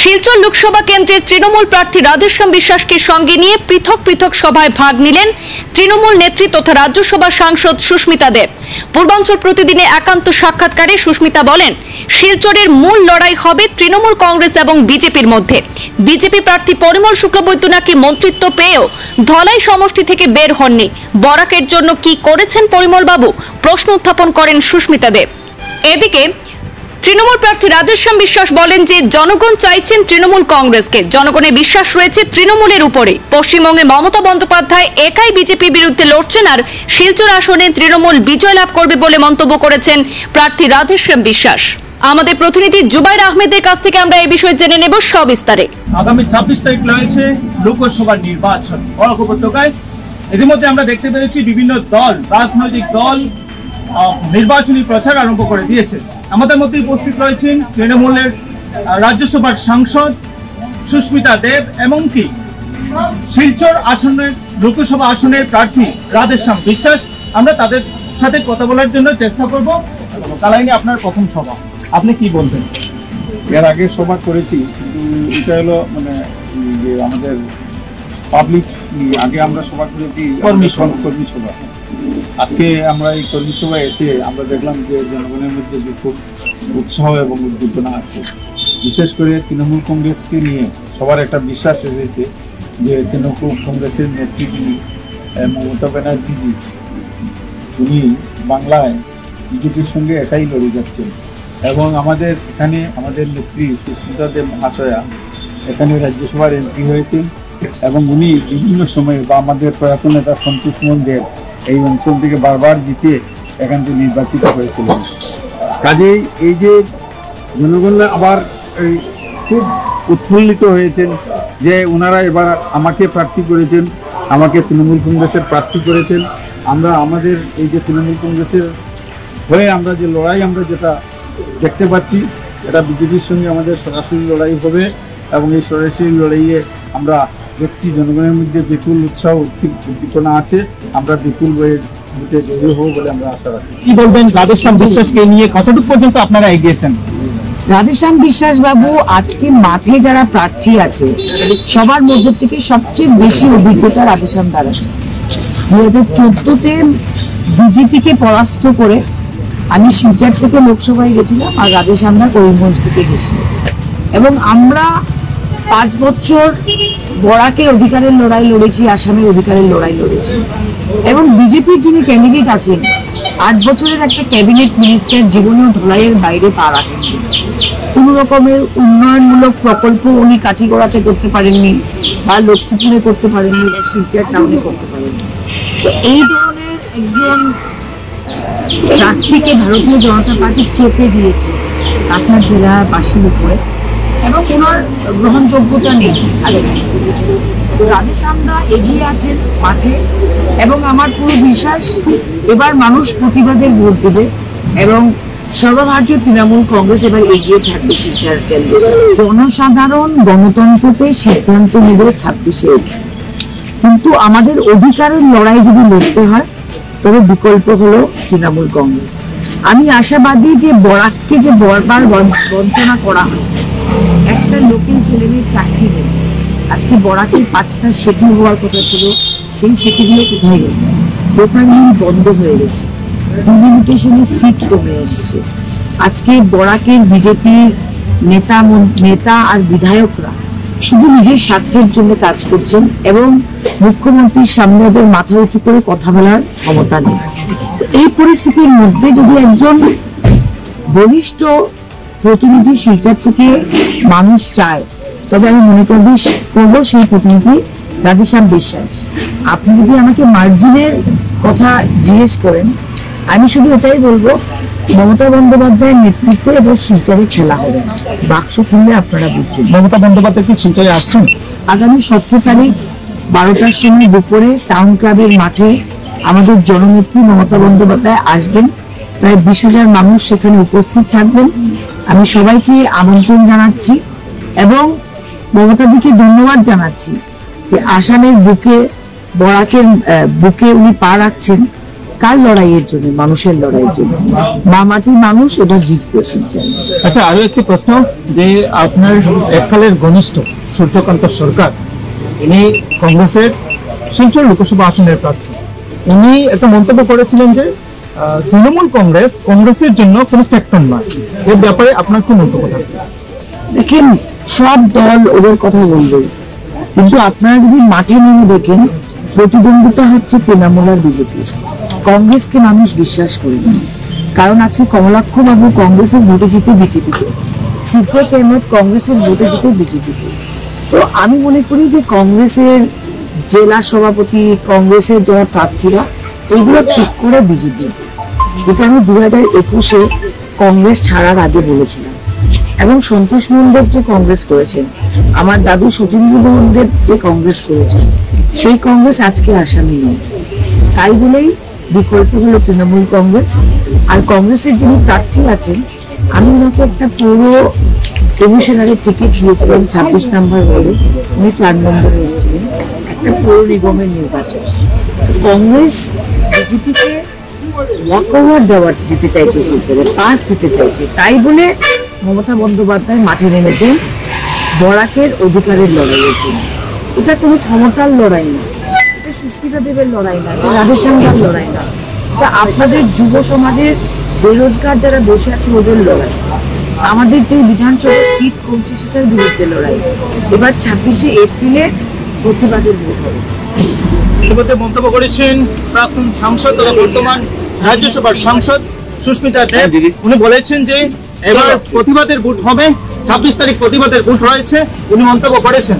শিলচর লোকসভা কেন্দ্রের তৃণমূল প্রার্থী রাধেশ্যাম বিশ্বাসকে সঙ্গে নিয়ে পৃথক পৃথক সভায় ভাগ নিলেন তৃণমূল নেত্রী তথা রাজ্যসভার সাংসদ সুস্মিতা দেব। পূর্বাঞ্চল প্রতিদিনে একান্ত সাক্ষাৎকারে সুস্মিতা বলেন, শিলচরের মূল লড়াই হবে তৃণমূল কংগ্রেস এবং বিজেপির মধ্যে। বিজেপি প্রার্থী পরিমল শুক্লবৈদ্য নাকি মন্ত্রিত্ব পেয়েও ধলাই সমষ্টি থেকে বের হননি। বরাকের জন্য কি করেছেন পরিমল বাবু, প্রশ্ন উত্থাপন করেন সুস্মিতা দেব। এদিকে তৃণমূল প্রার্থী রাধেশ্যাম বিশ্বাস বলেন যে জনগণ চাইছেন তৃণমূল কংগ্রেসকে, জনগণের বিশ্বাস রয়েছে তৃণমূলের উপরে। পশ্চিমবঙ্গে মমতা বন্দ্যোপাধ্যায় একাই বিজেপির বিরুদ্ধে লড়ছেন আর শিলচর আসনে তৃণমূল বিজয় লাভ করবে বলে মন্তব্য করেছেন প্রার্থী রাধেশ্যাম বিশ্বাস। আমাদের প্রতিনিধি জুবাইর আহমেদের কাছ থেকে আমরা এই বিষয়ে জেনে নেব সবিস্তারে। আগামী 26 তারিখ রয়েছে লোকসভা নির্বাচন বরাক উপত্যকায়। ইতিমধ্যে আমরা দেখতে পেরেছি বিভিন্ন দল, রাজনৈতিক দল নির্বাচনী প্রচার আরম্ভ করে দিয়েছে। আমাদের মধ্যে উপস্থিত রয়েছেন তৃণমূলের রাজ্যসভার সাংসদ সুস্মিতা দেব, এমনকি শিলচর আসনের লোকসভা আসনের প্রার্থী রাধেশ্যাম বিশ্বাস। আমরা তাদের সাথে কথা বলার জন্য চেষ্টা করব। কালাইনি, আপনার প্রথম সভা, আপনি কি বলবেন? এর আগে সভা করেছি, কিন্তু এটা হলো মানে যে আমাদের পাবলিক আগে আমরা সভা করেছি কর্মী সভা। আজকে আমরা এই কর্মী সভায় এসে আমরা দেখলাম যে জনগণের মধ্যে যে খুব উৎসাহ এবং উদ্দীপনা আছে। বিশেষ করে তৃণমূল কংগ্রেসকে নিয়ে সবার একটা বিশ্বাস এসেছে যে তৃণমূল কংগ্রেসের নেত্রী যিনি মমতা ব্যানার্জিজি, উনি বাংলায় বিজেপির সঙ্গে একাই লড়ে যাচ্ছেন। এবং আমাদের এখানে আমাদের নেত্রী সুস্মিতা দেব মহাশয়া এখানে রাজ্যসভার এমপি হয়েছেন এবং উনি বিভিন্ন সময়ে বা আমাদের প্রয়াত নেতা সন্তোষ মোহন দেব এই অঞ্চল থেকে বারবার জিতে এখান থেকে নির্বাচিত হয়েছিলেন। কাজেই এই যে জনগণ আবার খুব উৎফুল্লিত হয়েছেন যে ওনারা এবার আমাকে প্রার্থী করেছেন, আমাকে তৃণমূল কংগ্রেসের প্রার্থী করেছেন। আমরা আমাদের এই যে তৃণমূল কংগ্রেসের হয়ে আমরা যে লড়াই আমরা যেটা দেখতে পাচ্ছি, এটা বিজেপির সঙ্গে আমাদের সরাসরি লড়াই হবে এবং এই সরাসরি লড়াইয়ে আমরা দেখছি জনগণের মধ্যে বিপুল উৎসাহ উদ্দীপনা আছে। আমরা বিপুল ভোটে জয়ী হব বলে আমরা আশা রাখি। কি বলবেন রাধেশ্যাম বিশ্বাসকে নিয়ে, কতটুকু পর্যন্ত আপনারা এগিয়েছেন? রাধেশ্যাম বিশ্বাস বাবু আজকে মাঠে যারা প্রার্থী আছে সবার মধ্য থেকে সবচেয়ে বেশি অভিজ্ঞতা রাধেশ্যাম দার আছে। 2014-তে বিজেপিকে পরাস্ত করে আমি শিলচর থেকে লোকসভায় গেছিলাম আর রাধেশ্যামরা করিমগঞ্জ থেকে গেছিল এবং আমরা 5 বছর বরাকের অধিকারের লড়াই লড়েছি, আসামের অধিকারের লড়াই লড়েছি এবং বিজেপির যিনি ক্যান্ডিডেট আছেন 8 বছরের একটা ক্যাবিনেট মিনিস্টার জীবনেও ধলাইয়ের বাইরে পা রাখেননি। কোন রকমের উন্নয়নমূলক প্রকল্প উনি কাঠিগড়াতে করতে পারেননি বা লক্ষ্মীপুরে করতে পারেননি বা শিলচর টাউনে করতে পারেননি। তো এই ধরনের একজন প্রার্থীকে ভারতীয় জনতা পার্টি চেপে দিয়েছে কাছাড় জেলাবাসীর উপরে এবং ওনার গ্রহণযোগ্যতা নেই। রাধেশ্যামরা এগিয়ে আছেন মাঠে এবং আমার পুরো বিশ্বাস এবার মানুষ প্রতিবাদের ভোট দেবে এবং সর্বভারতীয় তৃণমূল কংগ্রেস এবার এগিয়ে থাকবে শিলচর কেন্দ্রে। জনসাধারণ গণতন্ত্রতে সিদ্ধান্ত নেবে 26-এ, কিন্তু আমাদের অধিকারের লড়াই যদি লড়তে হয় তবে বিকল্প হলো তৃণমূল কংগ্রেস। আমি আশাবাদী যে বরাককে যে বারবার বঞ্চনা করা হয়, একটা লোকের ছেলে মেয়ের চাকরি নেই। আজকে বরাকের 5টা সেতু হওয়ার কথা ছিল, সেই সেতুগুলো কোথায় গেল? দোকান বন্ধ হয়ে গেছে, ডিলিমিটেশনের সিট কমে এসছে। আজকে বরাকের বিজেপির নেতা আর বিধায়করা শুধু নিজের স্বার্থের জন্য কাজ করছেন এবং মুখ্যমন্ত্রীর সামনে ওদের মাথা উঁচু করে কথা বলার ক্ষমতা নেই। এই পরিস্থিতির মধ্যে যদি একজন বলিষ্ঠ প্রতিনিধি শিলচর থেকে মানুষ চায় তবে আমি মনে করবো সেই প্রতিনিধি রাধেশ্যাম বিশ্বাস। আপনি যদি আমাকে মার্জিনের কথা জিজ্ঞেস করেন, আমি শুধু এটাই বলবো মমতা বন্দ্যোপাধ্যায়ের নেতৃত্বে এবার শিলচরে খেলা হবে। বাক্স খুললে আপনারা বুঝবেন। মমতা বন্দ্যোপাধ্যায় কি শিলচরে আসছেন? আগামী 17 তারিখ 12টার সময় দুপুরে টাউন ক্লাবের মাঠে আমাদের জননেত্রী মমতা বন্দ্যোপাধ্যায় আসবেন। প্রায় 20,000 মানুষ সেখানে উপস্থিত থাকবেন। আমি সবাইকে আমন্ত্রণ জানাচ্ছি এবং মমতাদিকে ধন্যবাদ জানাচ্ছি যে আসামের বুকে বরাকের বুকে উনি পা রাখছেন। কার লড়াইয়ের জন্য? মানুষের লড়াইয়ের জন্য। মা মাটির মানুষ এবার জিতবে শিলচর। আচ্ছা, আরো একটি প্রশ্ন, যে আপনার এককালের ঘনিষ্ঠ সূর্যকান্ত সরকার, ইনি কংগ্রেসের শিলচর লোকসভা আসনের প্রার্থী। উনি একটা মন্তব্য করেছিলেন যে তৃণমূল কংগ্রেসের জন্য কোনো ফ্যাক্টর নয়। এর ব্যাপারে আপনার কি মন্তব্য থাকবে? দেখেন, সব দল ওদের কথা বলবে, কিন্তু আপনারা যদি মাঠে নেমে দেখেন, প্রতিদ্বন্দ্বিতা হচ্ছে তৃণমূল আর বিজেপি। কংগ্রেসকে মানুষ বিশ্বাস করে না, কারণ আজকে কমলাক্ষ বাবু কংগ্রেসের ভোটে জিতে বিজেপিকে, সিপ্রেক আহমেদ কংগ্রেসের ভোটে জিতে বিজেপিকে। তো আমি মনে করি যে কংগ্রেসের জেলা সভাপতি, কংগ্রেসের যারা প্রার্থীরা, এইগুলো ঠিক করে বিজেপি, যেটা আমি 2021-এ কংগ্রেস ছাড়ার আগে বলেছিলাম। এবং সন্তোষ মন্ডল যে কংগ্রেস করেছেন, আমার দাদু সতীন্দ্র মোহনদেব যে কংগ্রেস করেছেন, সেই কংগ্রেস আজকে আসামি নয়। তাই বলেই বিকল্প হলো তৃণমূল কংগ্রেস। আর কংগ্রেসের যিনি প্রার্থী আছেন, আমি ওনাকে একটা পুরো কমিশনারের টিকিট দিয়েছিলাম 26 নম্বর বলে, উনি 4 নম্বরে এসেছিলেন। একটা পৌর নিগমের নির্বাচন, কংগ্রেস বিজেপিকে ওয়াকওভার দিতে চাইছে, শিলচরে পাস দিতে চাইছে। তাই বলে মমতা বন্দ্যোপাধ্যায় মাঠে নেমেছেন বরাকের অধিকারের লড়াইয়ের জন্য। এটা কোনো ক্ষমতার লড়াই না, এটা সুস্মিতা দেবের লড়াই না, এটা রাধেশ্যামদার লড়াই না, এটা আপনাদের যুব সমাজের বেরোজগার যারা বসে আছে ওদের লড়াই। আমাদের যে বিধানসভার সিট কমছে সেটার বিরুদ্ধে লড়াই। এবার 26শে এপ্রিলে প্রতিবাদের ভোট হবে। ইতিমধ্যে মন্তব্য করেছেন প্রাক্তন সাংসদ তথা বর্তমান রাজ্যসভার সাংসদ সুস্মিতা দেব। উনি বলেছেন যে এবার প্রতিবাদের ভোট হবে, 26 তারিখ প্রতিবাদের ভোট রয়েছে, উনি মন্তব্য করেছেন।